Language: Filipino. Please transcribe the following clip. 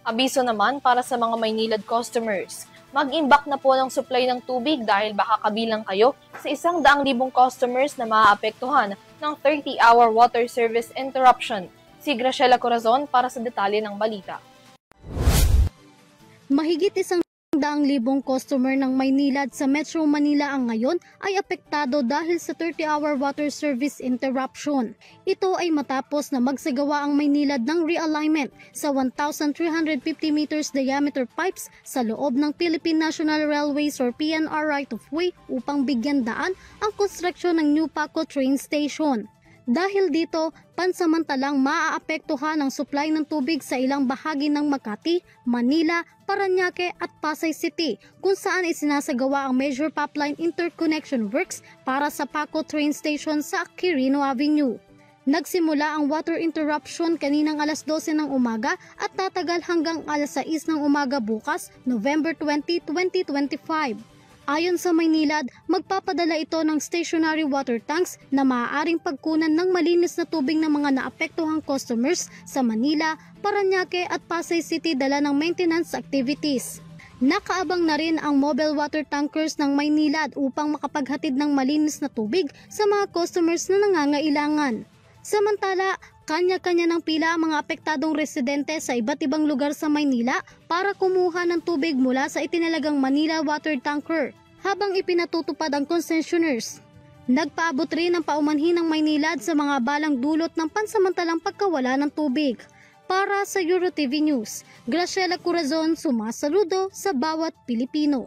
Abiso naman para sa mga Maynilad customers. Mag-imbak na po ng supply ng tubig dahil baka kabilang kayo sa 100,000 customers na maaapektuhan ng 30-hour water service interruption. Si Graciela Corazon para sa detalye ng balita. Mahigit 100,000 customer ng Maynilad sa Metro Manila ang ngayon ay apektado dahil sa 30-hour water service interruption. Ito ay matapos na magsagawa ang Maynilad ng realignment sa 1,350 meters diameter pipes sa loob ng Philippine National Railways or PNR right-of-way upang bigyan daan ang konstruksyon ng New Paco train station. Dahil dito, pansamantalang maaapektuhan ang supply ng tubig sa ilang bahagi ng Makati, Manila, Parañaque at Pasay City kung saan isinasagawa ang major pipeline interconnection works para sa Paco train station sa Quirino Avenue. Nagsimula ang water interruption kaninang alas 12 ng umaga at tatagal hanggang alas 6 ng umaga bukas, November 20, 2025. Ayon sa Maynilad, magpapadala ito ng stationary water tanks na maaaring pagkunan ng malinis na tubig ng mga naapektuhang customers sa Manila, Parañaque at Pasay City dala ng maintenance activities. Nakaabang na rin ang mobile water tankers ng Maynilad upang makapaghatid ng malinis na tubig sa mga customers na nangangailangan. Samantala, kanya-kanya ng pila ang mga apektadong residente sa iba't ibang lugar sa Maynila para kumuha ng tubig mula sa itinalagang Manila water tanker habang ipinatutupad ang concessionaires. Nagpaabot rin ang paumanhin ng Maynilad sa mga balang dulot ng pansamantalang pagkawala ng tubig. Para sa EuroTV News, Graciela Corazon, sumasaludo sa bawat Pilipino.